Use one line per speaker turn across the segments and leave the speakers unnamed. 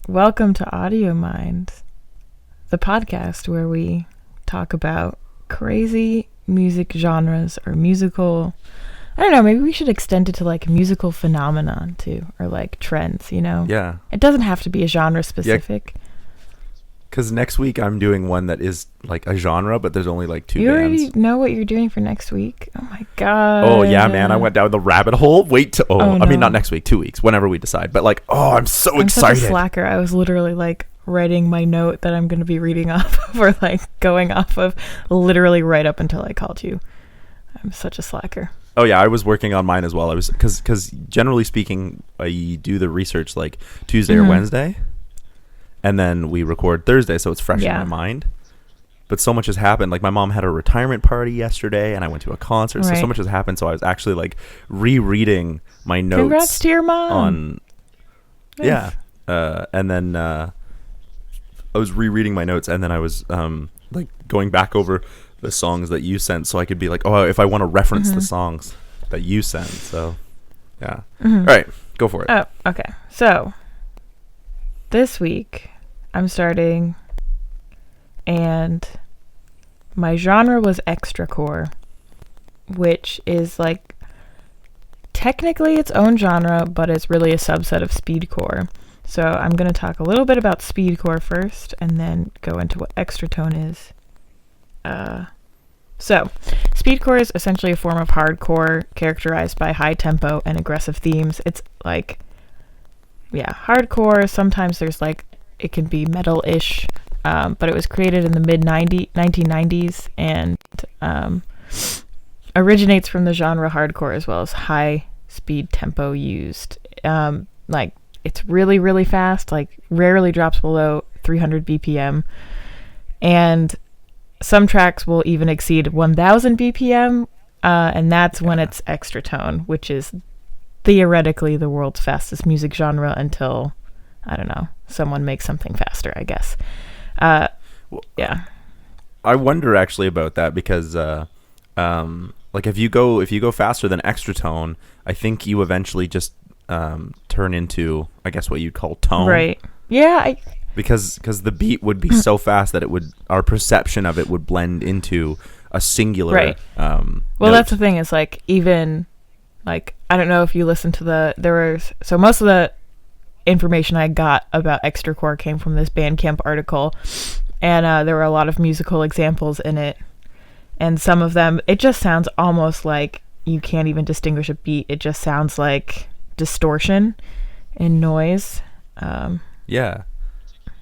Welcome to Audiomind, the podcast where we talk about crazy music genres or musical, I don't know, maybe we should extend it to like musical phenomenon too, or like trends, you know?
Yeah.
It doesn't have to be a genre specific.
Because next week I'm doing one that is like a genre, but there's only like two
You
bands.
already know what you're doing for next week? Oh my god.
Oh yeah, man. I went down the rabbit hole. I mean,
no.
not next week, 2 weeks, whenever we decide. But like, I'm so excited.
I'm such a slacker. I was literally like writing my note that I'm going to be reading off of, or like going off of literally right up until I called you. I'm such a slacker.
Oh yeah, I was working on mine as well. I was because generally speaking, I do the research like Tuesday or Wednesday, and then we record Thursday, so it's fresh in my mind. But so much has happened. Like my mom had a retirement party yesterday, and I went to a concert.
Right.
So much has happened. So I was actually like rereading my notes.
Congrats to your mom.
Nice. And then I was rereading my notes, and then I was like going back over the songs that you sent, so I could be like, if I want to reference the songs that you sent. So yeah. All right, go for it.
Oh, okay. So this week I'm starting, and my genre was extracore, which is like technically its own genre, but it's really a subset of speedcore. So I'm going to talk a little bit about speedcore first, and then go into what extratone is. So speedcore is essentially a form of hardcore characterized by high tempo and aggressive themes. It's like, hardcore. Sometimes there's like, it can be metal-ish, but it was created in the mid-1990s and originates from the genre hardcore as well as high speed tempo used. Like it's really, really fast, like rarely drops below 300 BPM. And some tracks will even exceed 1000 BPM. And that's when it's extratone, which is theoretically the world's fastest music genre until, I don't know, someone makes something faster, I guess. Yeah.
I wonder actually about that because like if you go faster than extratone, I think you eventually just turn into, I guess, what you'd call tone.
Right. Yeah.
Because the beat would be so fast that our perception of it would blend into a singular
right. Well,
note.
that's the thing is like, even like, I don't know if you listen to so most of the information I got about extracore came from this Bandcamp article, and there were a lot of musical examples in it, and some of them, it just sounds almost like you can't even distinguish a beat. It just sounds like distortion and noise.
Yeah.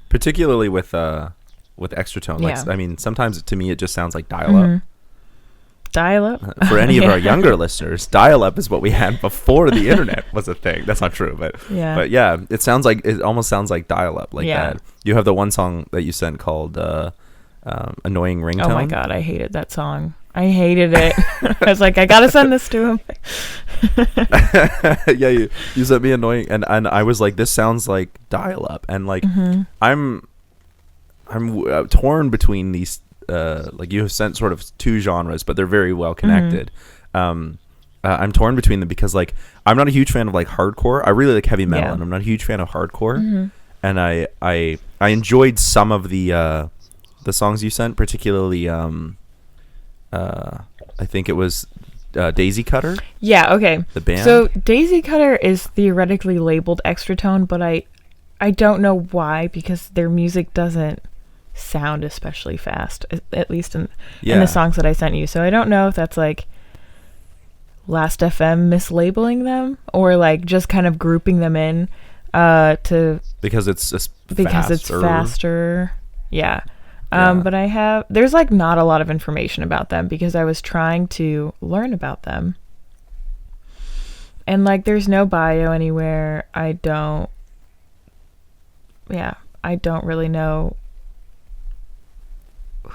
Particularly with extratone.
Yeah.
Like, I mean, sometimes to me it just sounds like dial-up.
Dial-up?
For any of our younger listeners, dial-up is what we had before the internet was a thing. That's not true, but yeah, it almost sounds like dial-up, like that. You have the one song that you sent called Annoying Ringtone.
Oh my god, I hated that song. I hated it. I was like, I gotta send this to him.
Yeah, you sent me Annoying, and I was like, this sounds like dial-up, and like I'm torn between these. Like you have sent sort of two genres, but they're very well connected. I'm torn between them because like I'm not a huge fan of like hardcore. I really like heavy metal, and I'm not a huge fan of hardcore. And I enjoyed some of the songs you sent, particularly I think it was Daisy Cutter.
Yeah, okay.
The band.
So Daisy Cutter is theoretically labeled extratone, but I don't know why, because their music doesn't sound especially fast, at least in the songs that I sent you. So I don't know if that's like Last FM mislabeling them, or like just kind of grouping them in because it's faster. Yeah. But there's like not a lot of information about them because I was trying to learn about them. And like there's no bio anywhere. I don't really know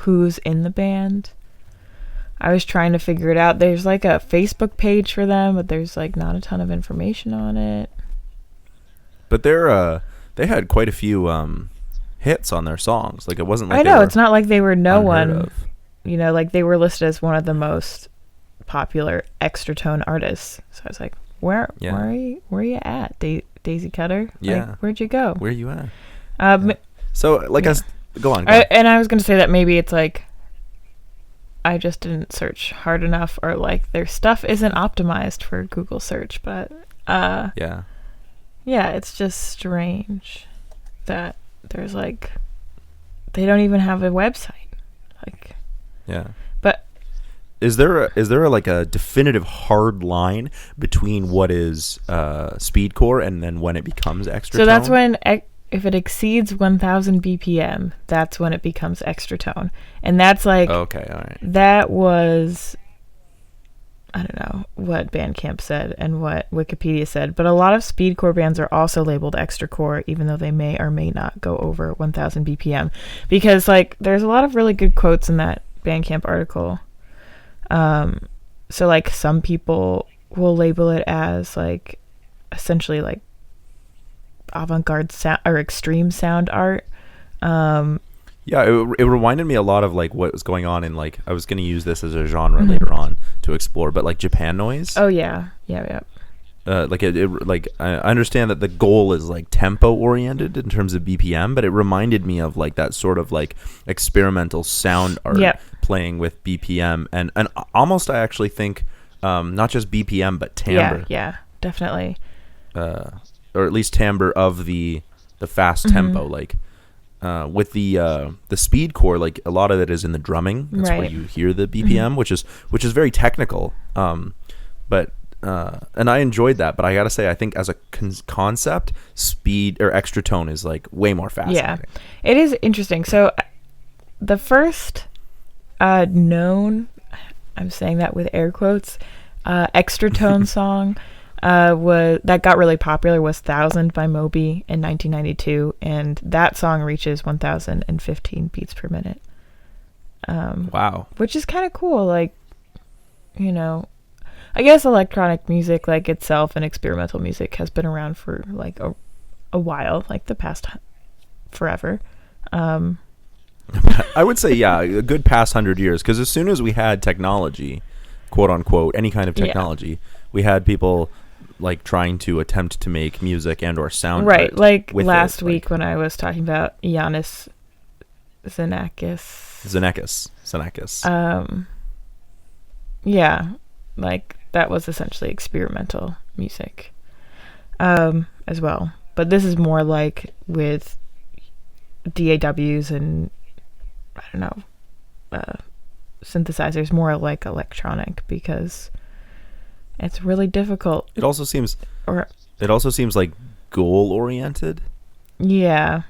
who's in the band. I was trying to figure it out. There's like a Facebook page for them, but there's like not a ton of information on it.
But they had quite a few hits on their songs. Like it wasn't like
I know, it's not like they were no one
of.
You know, like they were listed as one of the most popular extratone artists. So I was like, where are you at, Daisy Cutter?
Yeah.
Like, where'd you go?
Where are you at? So like, go on.
And I was going to say that maybe it's like I just didn't search hard enough, or like their stuff isn't optimized for Google search. But yeah, it's just strange that there's like they don't even have a website. Like,
yeah.
But
is there like a definitive hard line between what is speedcore and then when it becomes extra tone?
So that's when if it exceeds 1000 BPM, that's when it becomes extra tone. And that's like,
okay, all right.
That was, I don't know what Bandcamp said and what Wikipedia said, but a lot of speedcore bands are also labeled extra core, even though they may or may not go over 1000 BPM, because like there's a lot of really good quotes in that Bandcamp article. So like some people will label it as like essentially like avant-garde sound or extreme sound art.
Yeah, it reminded me a lot of like what was going on in, like, I was going to use this as a genre later on to explore, but like Japan noise.
Oh yeah.
Like like I understand that the goal is like tempo oriented in terms of BPM, but it reminded me of like that sort of like experimental sound art playing with BPM and almost, I actually think, not just BPM but timbre.
Yeah, definitely.
Or at least timbre of the fast tempo, like. With the speedcore, like a lot of it is in the drumming. That's where you hear the BPM, which is very technical. But and I enjoyed that. But I gotta say, I think as a concept, speed or extra tone is like way more fascinating.
Yeah, it is interesting. So the first known, I'm saying that with air quotes, extra tone song. That got really popular was 1000 by Moby in 1992, and that song reaches 1015 beats per minute.
Wow.
Which is kind of cool. Like, you know, I guess electronic music, like itself, and experimental music has been around for like a while, like the past forever.
I would say, yeah, a good past 100 years, because as soon as we had technology, quote unquote, any kind of technology, we had people like trying to attempt to make music and or sound
right, like last
it,
week
like,
when I was talking about Giannis Xenakis. Yeah, like that was essentially experimental music as well, but this is more like with DAWs and I don't know synthesizers, more like electronic, because it's really difficult.
It also seems like goal oriented.
Yeah.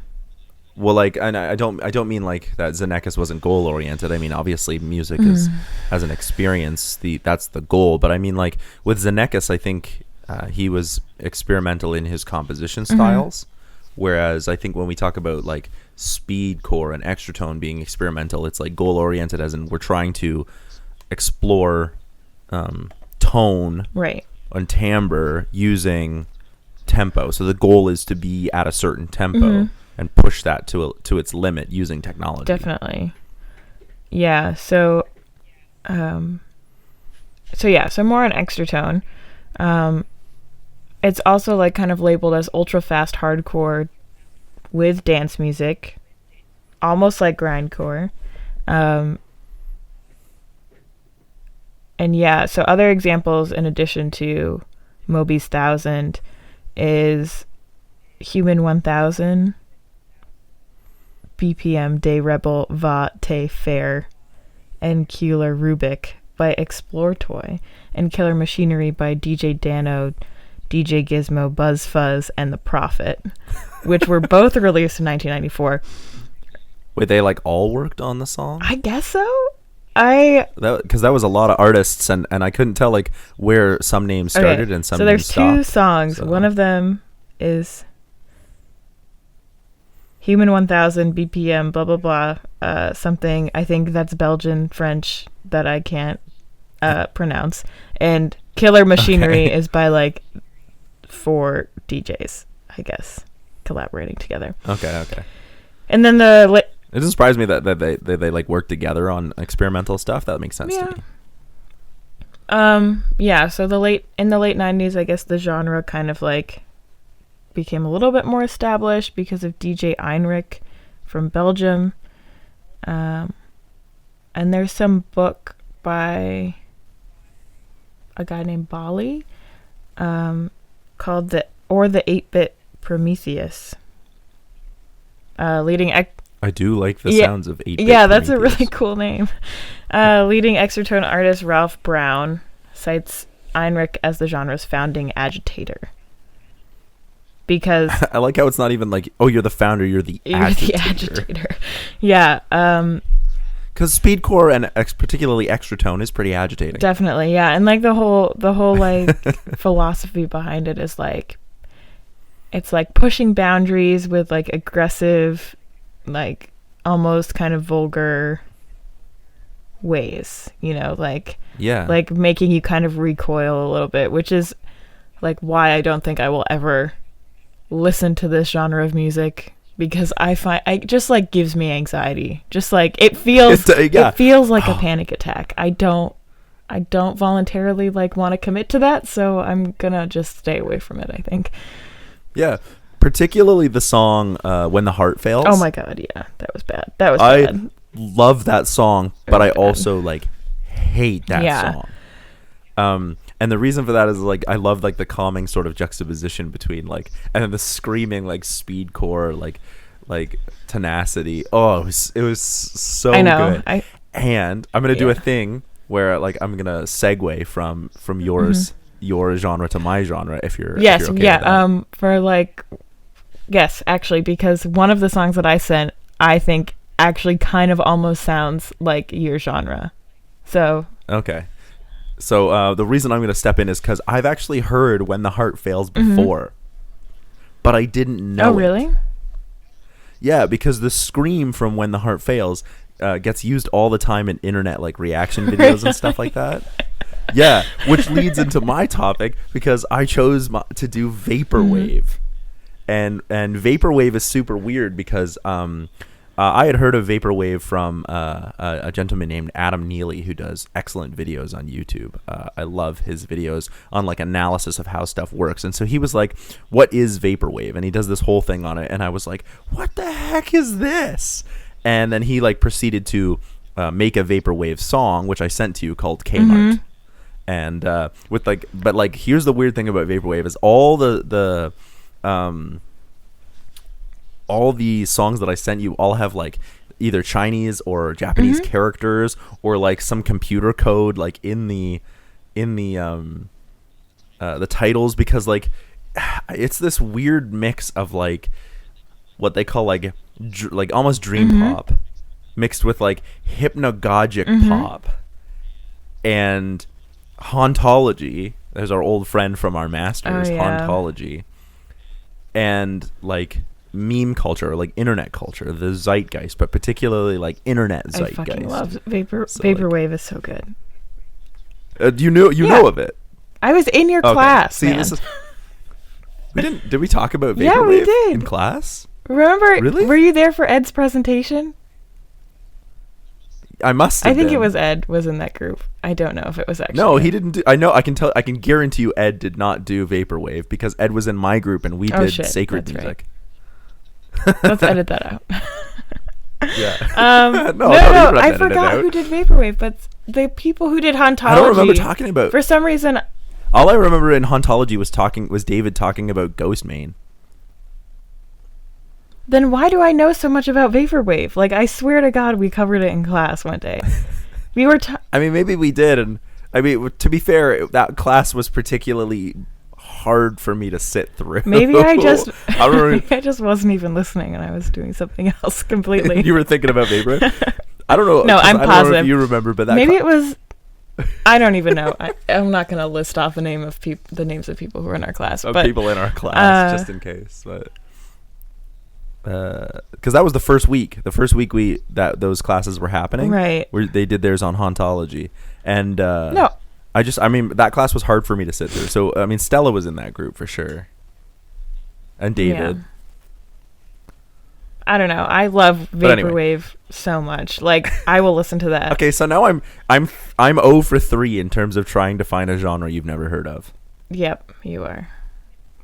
Well, like, and I don't mean like that Xenakis wasn't goal oriented. I mean, obviously music is as an experience, that's the goal. But I mean, like with Xenakis, I think he was experimental in his composition styles. Whereas I think when we talk about like speedcore and extra tone being experimental, it's like goal oriented, as in we're trying to explore tone and timbre using tempo. So the goal is to be at a certain tempo and push that to its limit using technology.
Definitely. Yeah. So more on extra tone. It's also like kind of labeled as ultra fast hardcore with dance music, almost like grindcore. And yeah, so other examples in addition to Moby's 1000 is Human 1000, BPM De Rebel Va Te Fair, and Keeler Rubik by Explore Toy, and Killer Machinery by DJ Dano, DJ Gizmo, Buzz Fuzz, and The Prophet, which were both released in 1994.
Wait, they like all worked on the song?
I guess so.
Because that was a lot of artists, and I couldn't tell like where some names started and some names stopped.
So there's two songs. So. One of them is Human 1000 BPM blah blah blah something. I think that's Belgian French that I can't pronounce. And Killer Machinery is by like 4 DJs, I guess, collaborating together. Okay. And then
it doesn't surprise me that they like work together on experimental stuff. That makes sense to me.
Yeah, so in the late 90s, I guess the genre kind of like became a little bit more established because of DJ Einrich from Belgium. And there's some book by a guy named Bali called the 8-Bit Prometheus.
I do like the sounds of 8-Bit
Yeah, that's
Prometheus.
a really cool name. Leading extratone artist Ralph Brown cites Einrich as the genre's founding agitator. Because
I like how it's not even like, oh, you're the founder, you're the agitator.
Yeah.
Because speedcore and particularly extratone is pretty agitating.
Definitely, yeah. And like the whole like philosophy behind it is like, it's like pushing boundaries with like aggressive, like almost kind of vulgar ways, you know, like like making you kind of recoil a little bit, which is like why I don't think I will ever listen to this genre of music, because I find it just like gives me anxiety. Just like it feels it feels like a panic attack. I don't voluntarily like want to commit to that, so I'm gonna just stay away from it, I think.
Yeah. Particularly the song When the Heart Fails.
Oh my god, yeah. That was bad. I
love that song, but I also like hate that song. And the reason for that is like I love like the calming sort of juxtaposition between like, and then the screaming like speedcore like tenacity. Oh, it was so good. And I'm gonna do a thing where like I'm gonna segue from your genre to my genre if you're okay with that.
For like actually, because one of the songs that I sent I think actually kind of almost sounds like your genre. So
okay. So the reason I'm going to step in is because I've actually heard When the Heart Fails before, but I didn't know.
Oh, really?
It. Yeah, because the scream from When the Heart Fails gets used all the time in internet like reaction videos and stuff like that. Yeah, which leads into my topic because I chose to do Vaporwave. And Vaporwave is super weird because I had heard of Vaporwave from a gentleman named Adam Neely who does excellent videos on YouTube. I love his videos on like analysis of how stuff works. And so he was like, what is Vaporwave? And he does this whole thing on it. And I was like, what the heck is this? And then he like proceeded to make a Vaporwave song, which I sent to you, called Kmart. And with like, but like, here's the weird thing about Vaporwave is all the songs that I sent you all have like either Chinese or Japanese characters or like some computer code like in the titles, because like it's this weird mix of like what they call like almost dream pop mixed with like hypnagogic pop and hauntology. There's our old friend from our masters, hauntology, and like meme culture, like internet culture, the zeitgeist, but particularly like internet zeitgeist.
I fucking love Vaporwave. Is so good.
You know of it.
I was in your class. See, man.
Did we talk about Vaporwave?
Yeah, we did
in class.
Remember?
Really?
Were you there for Ed's presentation?
I must have
I think
been.
it was Ed was in that group. I don't know if it was actually.
No, he didn't. I can guarantee you Ed did not do Vaporwave because Ed was in my group and we did sacred music.
Right. Let's edit that out.
Yeah.
No, I forgot who did Vaporwave, but the people who did hauntology.
I don't remember talking about.
For some reason,
all I remember in hauntology was David talking about Ghostmain.
Then why do I know so much about Vaporwave? Like, I swear to God, we covered it in class one day. We were.
I mean, maybe we did, and I mean, to be fair, that class was particularly hard for me to sit through.
Maybe I just wasn't even listening, and I was doing something else completely.
You were thinking about Vaporwave? I don't know.
No, I'm positive.
I don't know if you remember, but that
maybe it was. I don't even know. I'm not going to list off the names of people who were in our class.
People in our class, just in case, but. Because that was the first week that those classes were happening,
right?
Where they did theirs on hauntology, and
no,
that class was hard for me to sit through. So I mean, Stella was in that group for sure, and David.
Yeah. I don't know. I love Vaporwave so much. Like, I will listen to that.
Okay, so now I'm 0 for 3 in terms of trying to find a genre you've never heard of.
Yep, you are.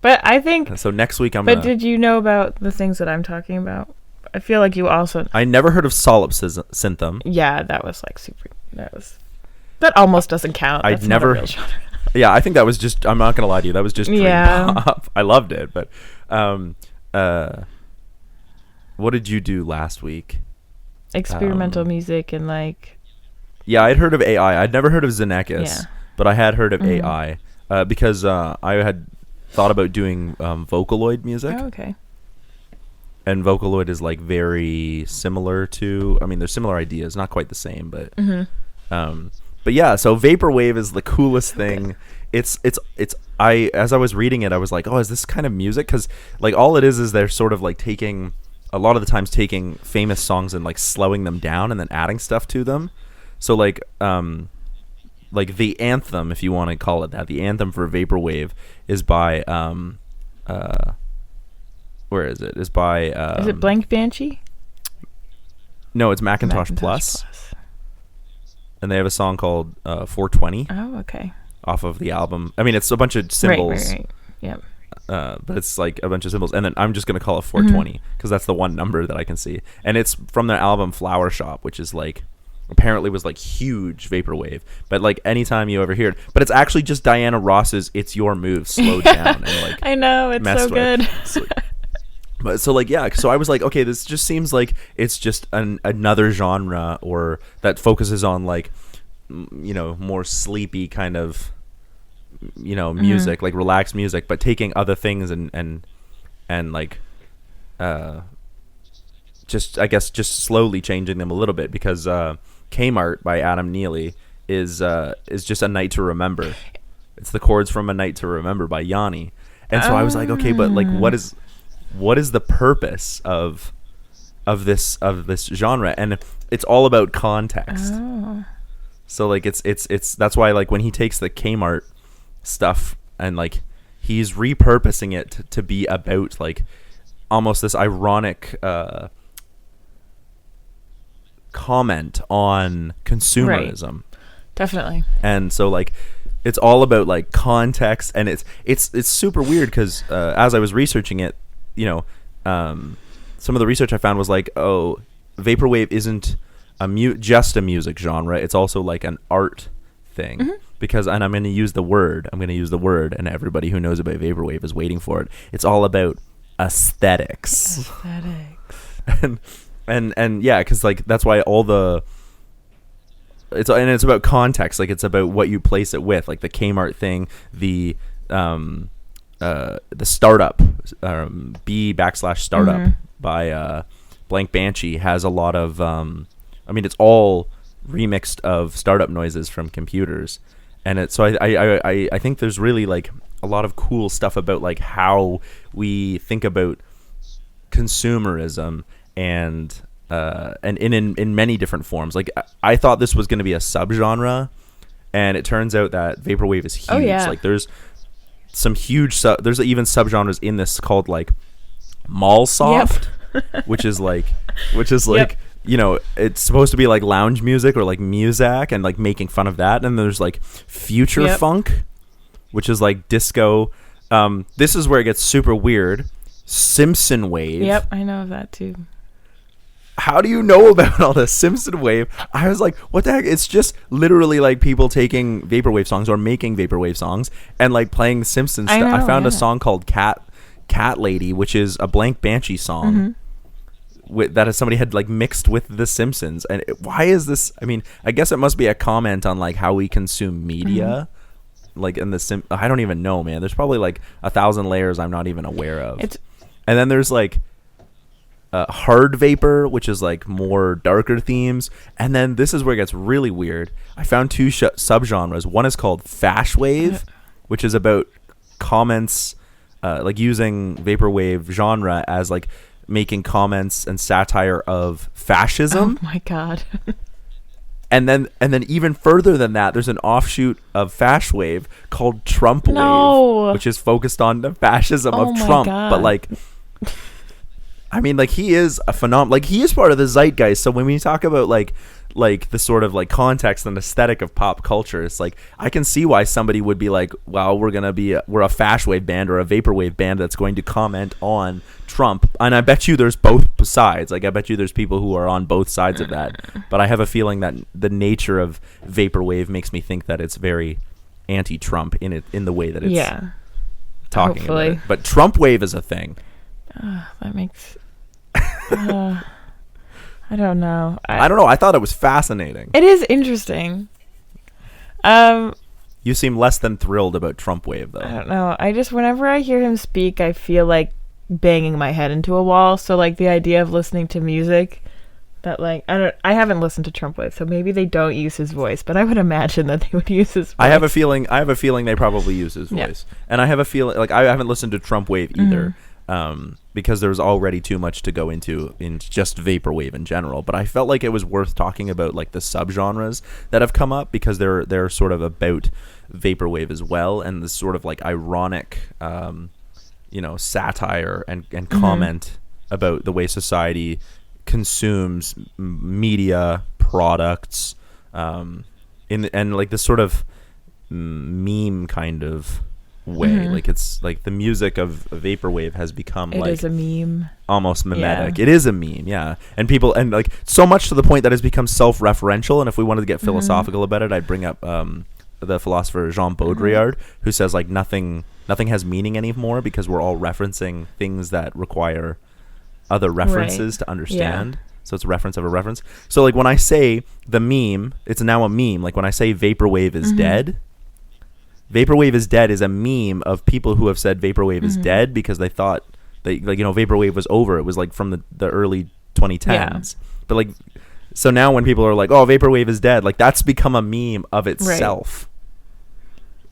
But I think.
So next week
But did you know about the things that I'm talking about? I feel like you also.
I never heard of solipsism.
Yeah, that was like super. That almost doesn't count. That's not a real genre.
Yeah, I think that was just. I'm not gonna lie to you. That was just dream pop. I loved it, but what did you do last week?
Experimental music and like.
Yeah, I'd heard of AI. I'd never heard of Zeneckis, but I had heard of AI because I had thought about doing Vocaloid music.
Oh, okay.
And Vocaloid is like very similar to. I mean, there's similar ideas, not quite the same, but. But yeah, so Vaporwave is the coolest thing. It's as I was reading it, I was like, oh, is this kind of music? Because like all it is they're sort of like taking a lot of the times taking famous songs and like slowing them down and then adding stuff to them. So like the anthem, if you want to call it that, the anthem for Vaporwave is by where is it? Is by
is it Blank Banshee?
No, it's Macintosh Plus. And they have a song called 420.
Oh, okay.
Off of the album. I mean, it's a bunch of symbols.
Right. Yep.
But it's like a bunch of symbols. And then I'm just going to call it 420 because that's the one number that I can see. And it's from their album Flower Shop, which is like, apparently was like huge Vaporwave. But like anytime you ever hear it. But it's actually just Diana Ross's It's Your Move slowed down. And like
I know, it's so good.
But so like, yeah, so I was like, okay, this just seems like it's just another genre or that focuses on like, more sleepy kind of, music, like relaxed music, but taking other things and like, just, I guess, just slowly changing them a little bit because Kmart by Adam Neely is just A Night to Remember. It's the chords from A Night to Remember by Yanni. And so I was like, okay, but like, what is the purpose of this genre? And it's all about context. So like it's that's why like when he takes the Kmart stuff and like he's repurposing it to be about like almost this ironic comment on consumerism.
Right. Definitely.
And so like it's all about like context, and it's super weird because as I was researching it, some of the research I found was like, oh, Vaporwave isn't just a music genre. It's also like an art thing because, and I'm going to use the word, and everybody who knows about Vaporwave is waiting for it. It's all about aesthetics. and yeah, because like that's why it's about context. Like it's about what you place it with, like the Kmart thing, the startup B/startup by Blank Banshee has a lot of it's all remixed of startup noises from computers, and I think there's really like a lot of cool stuff about like how we think about consumerism and in many different forms. Like I thought this was going to be a subgenre, and it turns out that Vaporwave is huge.
Oh, yeah.
Like there's some huge there's even subgenres in this called like mall soft, which is like it's supposed to be like lounge music or like Muzak and like making fun of that. And there's like future funk, which is like disco. This is where it gets super weird. Simpson wave.
Yep, I know of that too.
How do you know about all this? Simpson wave? I was like, what the heck? It's just literally like people taking Vaporwave songs or making Vaporwave songs and like playing Simpsons stuff. I found a song called Cat Lady, which is a Blank Banshee song that somebody had like mixed with The Simpsons. And why is this? I mean, I guess it must be a comment on like how we consume media. Like in I don't even know, man. There's probably like 1,000 layers I'm not even aware of. And then there's like hard vapor, which is like more darker themes. And then this is where it gets really weird. I found two subgenres. One is called Fash Wave, which is about comments, like using Vaporwave genre as like making comments and satire of fascism.
Oh my god.
And then even further than that, there's an offshoot of Fash Wave called Trump Wave, which is focused on the fascism of Trump. God. But like, I mean, like he is a phenomenon. Like he is part of the zeitgeist. So when we talk about like like the sort of like context and aesthetic of pop culture. It's like I can see why somebody would be like, well, we're a fash wave band or a vaporwave band that's going to comment on Trump. And I bet you there's both sides. Like I bet you there's people who are on both sides of that. But I have a feeling that the nature of vaporwave makes me think that it's very anti-Trump in the way that it's talking
hopefully.
about it. But Trump wave is a thing.
That makes I don't know.
I don't know. I thought it was fascinating.
It is interesting.
You seem less than thrilled about Trump wave, though.
I don't know. Whenever I hear him speak, I feel like banging my head into a wall. So like the idea of listening to music that like I haven't listened to Trump wave, so maybe they don't use his voice, but I would imagine that they would use his voice.
I have a feeling they probably use his voice. And I have a feeling like I haven't listened to Trump wave either. Because there's already too much to go into in just vaporwave in general, but I felt like it was worth talking about like the subgenres that have come up because they're sort of about vaporwave as well, and this sort of like ironic satire and comment about the way society consumes media products and like this sort of meme kind of way. Like it's like the music of vaporwave has become
it is a meme, almost
mimetic. It is a meme, and people and like so much to the point that it's become self-referential. And if we wanted to get philosophical about it, I'd bring up the philosopher Jean Baudrillard, who says like nothing has meaning anymore because we're all referencing things that require other references to understand. So it's a reference of a reference. So like when I say the meme, it's now a meme. Like when I say vaporwave is dead, vaporwave is dead is a meme of people who have said vaporwave is dead because they thought vaporwave was over. It was like from the early 2010s. But like, so now when people are like, oh, vaporwave is dead, like that's become a meme of itself.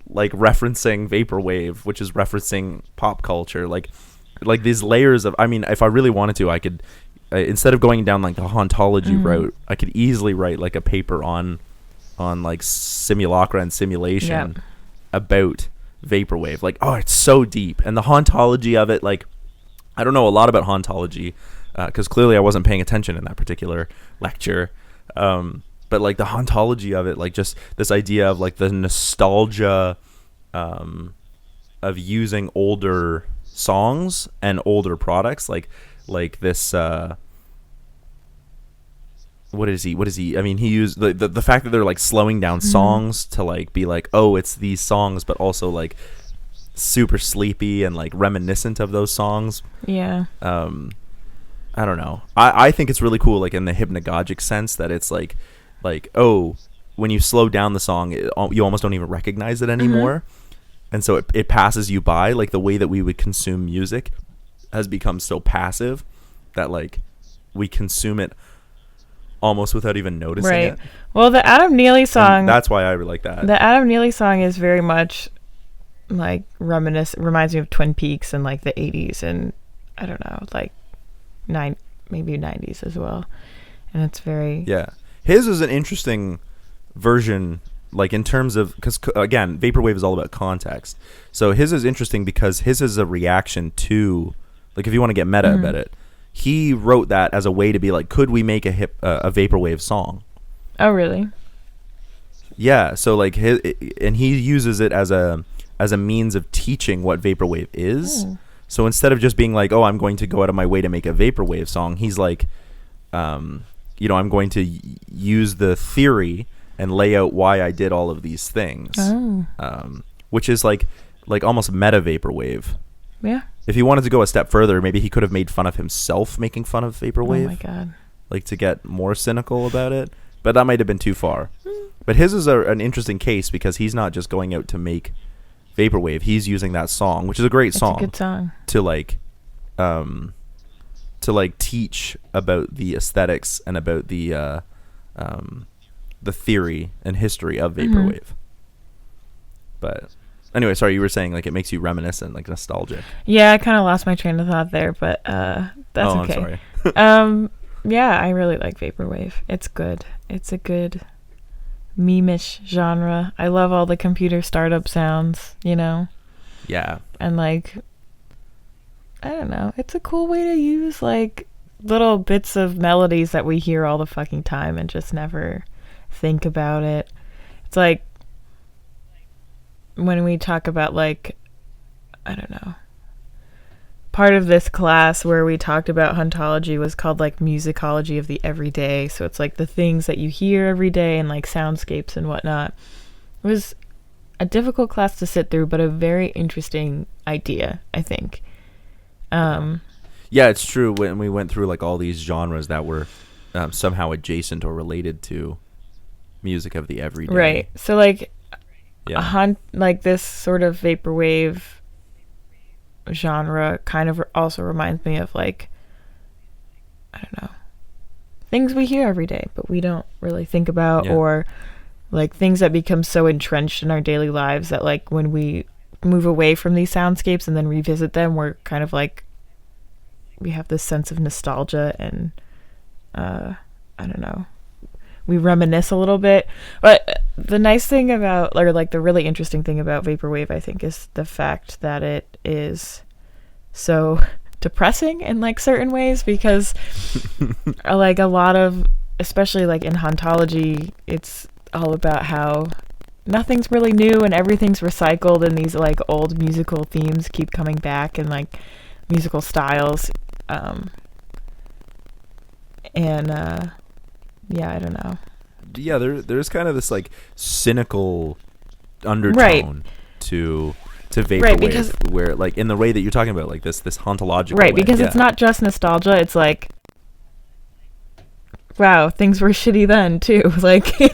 Like referencing vaporwave, which is referencing pop culture, like these layers of, I mean, if I really wanted to, I could, instead of going down like the hauntology route, I could easily write like a paper on like simulacra and simulation about vaporwave. Like, oh, it's so deep. And the hauntology of it, like, I don't know a lot about hauntology because clearly I wasn't paying attention in that particular lecture. But like the hauntology of it, like just this idea of like the nostalgia of using older songs and older products, like this what is he? I mean, he used the fact that they're like slowing down songs to like be like, oh, it's these songs, but also like super sleepy and like reminiscent of those songs.
Yeah.
I don't know. I think it's really cool, like in the hypnagogic sense that it's like, oh, when you slow down the song, you almost don't even recognize it anymore. And so it passes you by. Like the way that we would consume music has become so passive that like we consume it almost without even noticing it.
Well, the Adam Neely song...
And that's why I really like that.
The Adam Neely song is very much like reminds me of Twin Peaks in like the 80s and I don't know, like maybe 90s as well. And it's very... Yeah.
His is an interesting version, like in terms of... Because again, vaporwave is all about context. So his is interesting because his is a reaction to... Like if you want to get meta about it, he wrote that as a way to be like, could we make a vaporwave song?
Oh, really?
Yeah. So like and he uses it as a means of teaching what vaporwave is. So instead of just being like, oh, I'm going to go out of my way to make a vaporwave song, he's like, I'm going to use the theory and lay out why I did all of these things. Which is like almost meta vaporwave.
Yeah.
If he wanted to go a step further, maybe he could have made fun of himself making fun of vaporwave.
Oh my god!
Like to get more cynical about it, but that might have been too far. But his is an interesting case because he's not just going out to make vaporwave; he's using that song, which is a great song.
It's a good song
to like teach about the aesthetics and about the theory and history of vaporwave. But. Anyway, sorry, you were saying like it makes you reminiscent, like nostalgic.
Yeah, I kind of lost my train of thought there, but that's okay.
I'm sorry.
Yeah, I really like vaporwave. It's good. It's a good meme-ish genre. I love all the computer startup sounds,
Yeah.
And like, I don't know, it's a cool way to use like little bits of melodies that we hear all the fucking time and just never think about it. It's like when we talk about, like, I don't know, part of this class where we talked about hauntology was called like musicology of the everyday. So it's like the things that you hear every day and like soundscapes and whatnot. It was a difficult class to sit through, but a very interesting idea, I think.
Yeah, it's true. When we went through like all these genres that were somehow adjacent or related to music of the everyday.
Right. So like, like this sort of vaporwave genre kind of also reminds me of like, I don't know, things we hear every day but we don't really think about, or like things that become so entrenched in our daily lives that like when we move away from these soundscapes and then revisit them, we're kind of like, we have this sense of nostalgia and I don't know, we reminisce a little bit. But the nice thing about, or like the really interesting thing about vaporwave, I think, is the fact that it is so depressing in like certain ways, because like a lot of, especially like in hauntology, it's all about how nothing's really new and everything's recycled, and these like old musical themes keep coming back and like musical styles. Yeah, I don't know. Yeah,
there's kind of this like cynical undertone to vaporwave,
right, because,
where like in the way that you're talking about, like this hauntological
right,
way.
Because it's not just nostalgia. It's like, wow, things were shitty then too. Like, you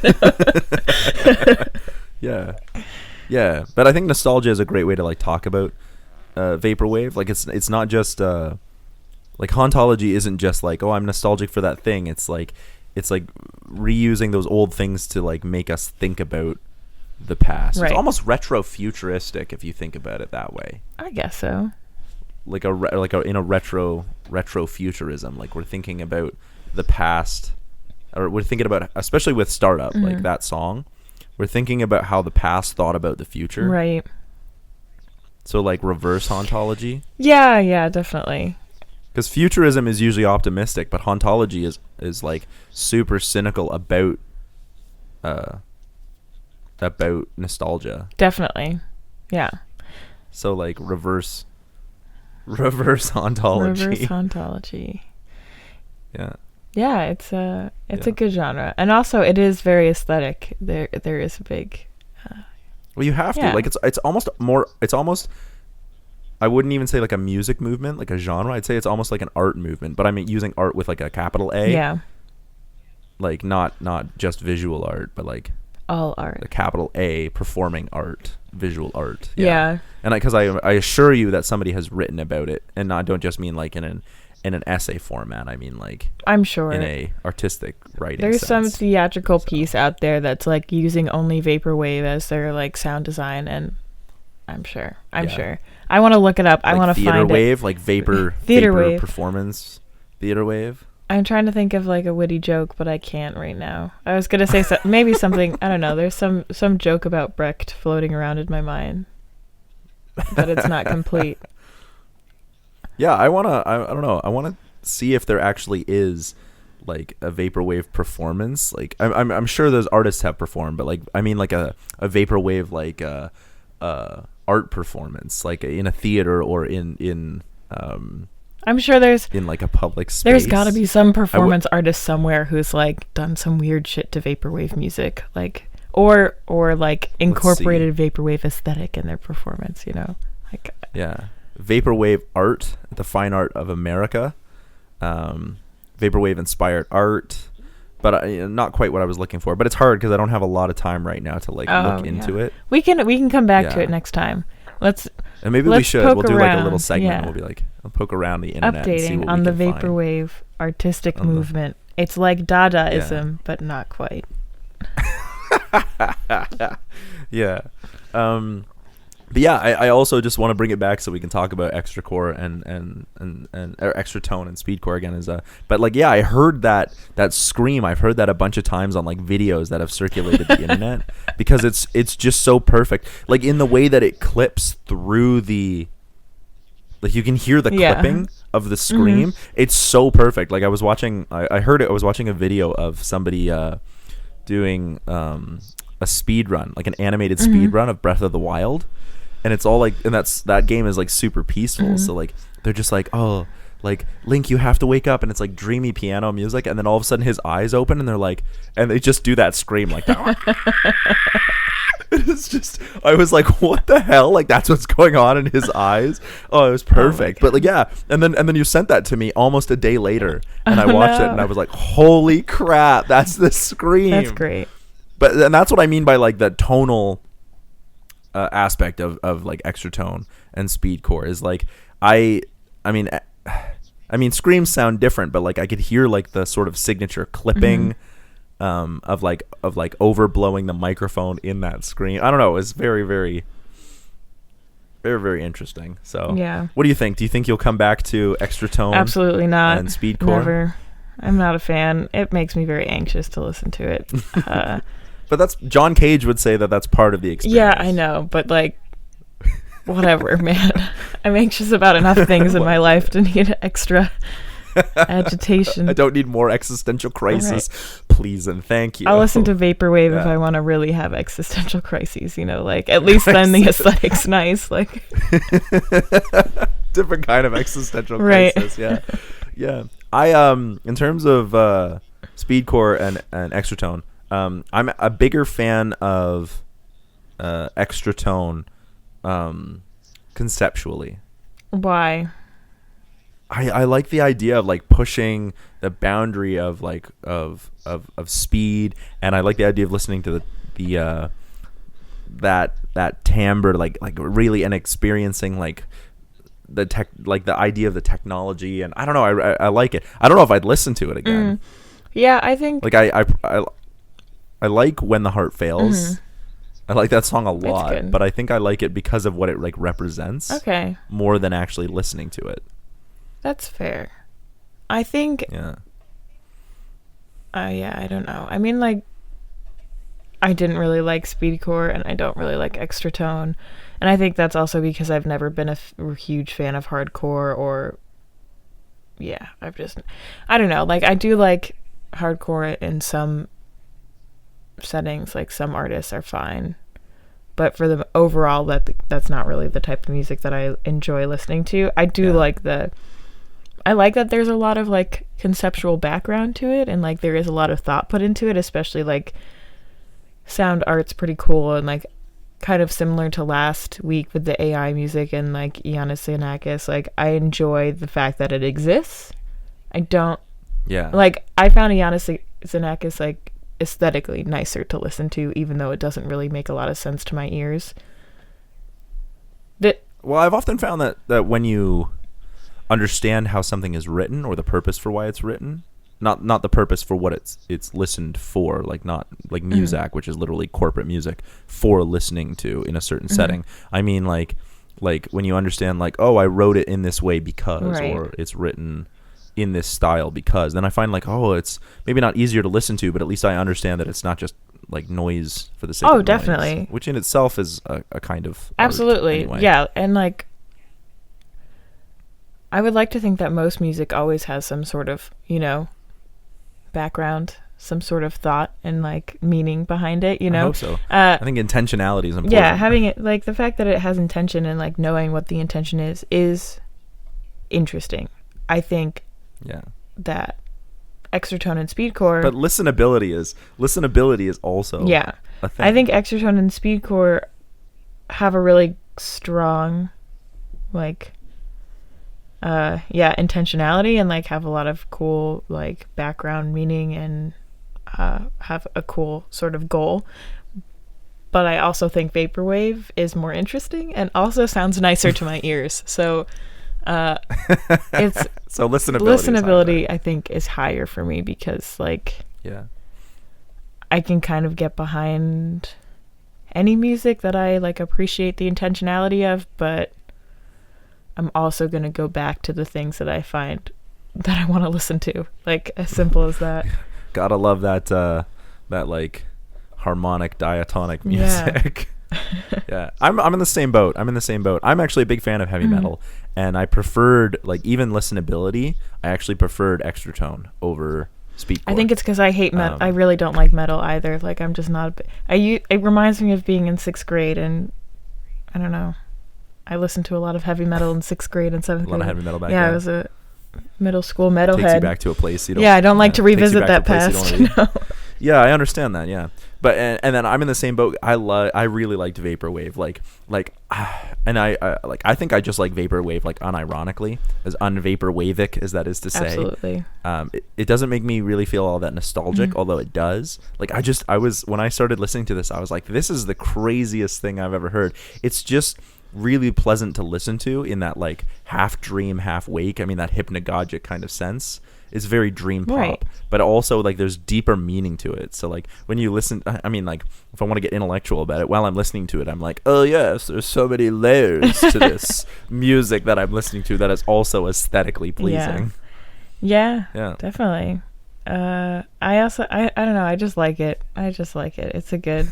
know.
yeah. But I think nostalgia is a great way to like talk about vaporwave. Like it's not just like hauntology isn't just like, oh, I'm nostalgic for that thing. It's like reusing those old things to like make us think about the past.
Right.
It's almost retro-futuristic if you think about it that way.
I guess so.
Like in a retro-futurism, like we're thinking about the past, or we're thinking about, especially with Startup, like that song, we're thinking about how the past thought about the future.
Right.
So like reverse hauntology.
Yeah, definitely.
Because futurism is usually optimistic, but hauntology is like super cynical about nostalgia.
Definitely. Yeah.
So like reverse hauntology.
Reverse hauntology.
Yeah.
Yeah, it's a good genre, and also it is very aesthetic. There is a big.
Well, you have to, like, it's almost more. It's almost. I wouldn't even say like a music movement, like a genre. I'd say it's almost like an art movement, but I'm using art with like a capital A.
Yeah. Like
not just visual art, but like
all art.
The capital A, performing art, visual art.
Yeah.
And because I assure you that somebody has written about it, and I don't just mean like in an essay format. I mean like,
I'm sure,
in a artistic writing
there's
sense.
some theatrical piece out there that's like using only vaporwave as their like sound design, and I'm sure. I want to look it up.
Like
I want to find
wave, like vapor
wave
performance theater wave.
I'm trying to think of like a witty joke, but I can't right now. I was gonna say maybe something. I don't know. There's some joke about Brecht floating around in my mind, but it's not complete.
Yeah, I don't know. I wanna see if there actually is like a vaporwave performance. Like I'm sure those artists have performed, but like I mean like a vaporwave like art performance, like in a theater or in
I'm sure there's
in like a public space.
There's got to be some performance artist somewhere who's like done some weird shit to vaporwave music, like or like incorporated vaporwave aesthetic in their performance. You know, like
vaporwave art, the fine art of America, vaporwave inspired art, but not quite what I was looking for. But it's hard because I don't have a lot of time right now to like look into it.
We can come back to it next time.
And maybe we should. We'll do like a little segment. And we'll be like, I'll poke around the internet,
updating
and see what
on
we
the
can
vaporwave artistic movement. It's like Dadaism, but not quite.
Yeah. But yeah, I also just want to bring it back so we can talk about extra core and or extra tone and speedcore again. But like, yeah, I heard that scream. I've heard that a bunch of times on like videos that have circulated the internet because it's just so perfect. Like in the way that it clips through the Like you can hear the clipping of the scream. It's so perfect. Like I was watching I was watching a video of somebody doing a speed run, like an animated speed run of Breath of the Wild, and it's all like, and that game is like super peaceful. So like they're just like, oh, like Link, you have to wake up, and it's like dreamy piano music, and then all of a sudden his eyes open, and they're like, and they just do that scream like that. It's just, I was like, what the hell? Like that's what's going on in his eyes. Oh, it was perfect. But like, yeah, and then you sent that to me almost a day later, and I watched it, and I was like, holy crap, that's the scream.
That's great.
And that's what I mean by like the tonal aspect of like extra tone and speedcore is like I mean screams sound different, but like I could hear like the sort of signature clipping of like overblowing the microphone in that scream. I don't know. It's very, very, very, very interesting. So
yeah.
What do you think? Do you think you'll come back to extra tone?
Absolutely not.
And speedcore?
Never. I'm not a fan. It makes me very anxious to listen to it.
But that's, John Cage would say that that's part of the experience.
Yeah, I know, but like, whatever, man. I'm anxious about enough things in my life to need extra agitation.
I don't need more existential crisis. Right. Please and thank you.
I'll listen to Vaporwave if I want to really have existential crises, you know, like at least then the aesthetic's nice. Like
different kind of existential crisis, yeah. Yeah. I in terms of speedcore and extra tone, I'm a bigger fan of extra tone conceptually.
Why?
I like the idea of like pushing the boundary of like of speed, and I like the idea of listening to the that timbre like really, and experiencing like the idea of the technology, and I don't know, I like it. I don't know if I'd listen to it again.
Yeah, I think
like I like When the Heart Fails. I like that song a lot, but I think I like it because of what it like represents.
Okay.
More than actually listening to it.
That's fair. I think.
Yeah.
I don't know. I mean, like, I didn't really like speedcore, and I don't really like extra tone, and I think that's also because I've never been a huge fan of hardcore, or yeah, I don't know. Like, I do like hardcore in some settings, like some artists are fine, but for the overall, that's not really the type of music that I enjoy listening to. I do like I like that there's a lot of like conceptual background to it, and like there is a lot of thought put into it, especially like sound art's pretty cool, and like kind of similar to last week with the AI music and like Ioannis Xenakis. Like I enjoy the fact that it exists. I don't like, I found Ioannis Xenakis like aesthetically nicer to listen to, even though it doesn't really make a lot of sense to my ears.
Well, I've often found that when you understand how something is written, or the purpose for why it's written, not the purpose for what it's listened for, like not like Muzak, which is literally corporate music for listening to in a certain setting. I mean like when you understand like, oh, I wrote it in this way because, or it's written in this style because, then I find like, oh, it's maybe not easier to listen to, but at least I understand that it's not just like noise for the sake of noise,
definitely, which
in itself is a kind of
absolutely
anyway.
Yeah. And like I would like to think that most music always has some sort of, you know, background, some sort of thought and like meaning behind it, you know.
I hope so. I think intentionality is important.
Yeah, having it, like the fact that it has intention and like knowing what the intention is interesting. I think that extra tone and speedcore,
but listenability is also a thing.
I think extra tone and speedcore have a really strong like intentionality, and like have a lot of cool like background meaning, and have a cool sort of goal. But I also think Vaporwave is more interesting and also sounds nicer to my ears. So it's
so listenability
I think is higher for me, because like I can kind of get behind any music that I like appreciate the intentionality of, but I'm also going to go back to the things that I find that I want to listen to. Like, as simple as that.
Gotta love that like harmonic diatonic music. Yeah. I'm in the same boat. I'm actually a big fan of heavy metal, and I preferred, like, even listenability, I actually preferred Extratone over Speedcore.
I think it's because I hate metal. I really don't like metal either. Like, I'm just not it reminds me of being in 6th grade, and I don't know. I listened to a lot of heavy metal in 6th grade and 7th grade.
A lot of heavy metal back
then. Yeah, I was a middle school metalhead.
Takes you back to a place you don't.
Yeah, I don't like to revisit that past.
Yeah, I understand that. Yeah, but and then I'm in the same boat. I really liked Vaporwave. And I think I just like Vaporwave, like, unironically, as unvaporwavic as that is to say.
Absolutely.
It doesn't make me really feel all that nostalgic, although it does. Like, when I started listening to this, I was like, this is the craziest thing I've ever heard. It's just really pleasant to listen to in that, like, half dream, half wake. I mean, that hypnagogic kind of sense. It's very dream pop, right. But also, like, there's deeper meaning to it. So, like, when you listen, I mean, like, if I want to get intellectual about it, while I'm listening to it, I'm like, oh yes, there's so many layers to this music that I'm listening to that is also aesthetically pleasing.
Yeah, definitely. I don't know, I just like it. It's a good.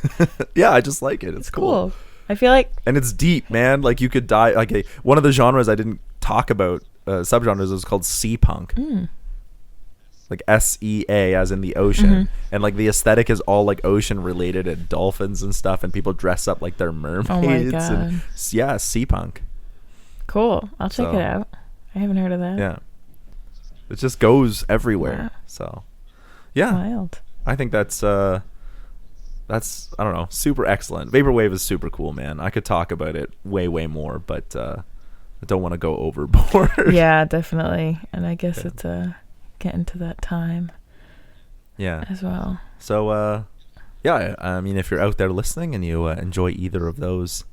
Yeah, I just like it. It's cool.
I feel like,
and it's deep, man. Like, you could die. Like, one of the genres I didn't talk about, subgenres, is called sea punk. Like SEA, as in the ocean, and like the aesthetic is all like ocean related and dolphins and stuff, and people dress up like they're mermaids.
Oh my God.
And yeah, sea punk.
Cool. I'll check it out. I haven't heard of that.
Yeah, it just goes everywhere.
Wow.
So yeah,
wild.
I think that's I don't know, super excellent. Vaporwave is super cool, man. I could talk about it way more, but I don't want to go overboard.
Yeah, definitely. And I guess it's getting to that time as well.
So yeah, I mean, if you're out there listening and you enjoy either of those,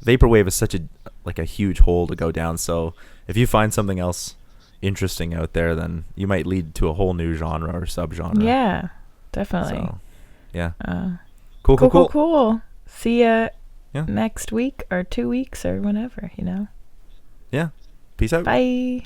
Vaporwave is such a huge hole to go down. So if you find something else interesting out there, then you might lead to a whole new genre or subgenre.
Yeah, definitely.
So, yeah.
Cool. See ya next week or 2 weeks or whenever,
Yeah. Peace out.
Bye.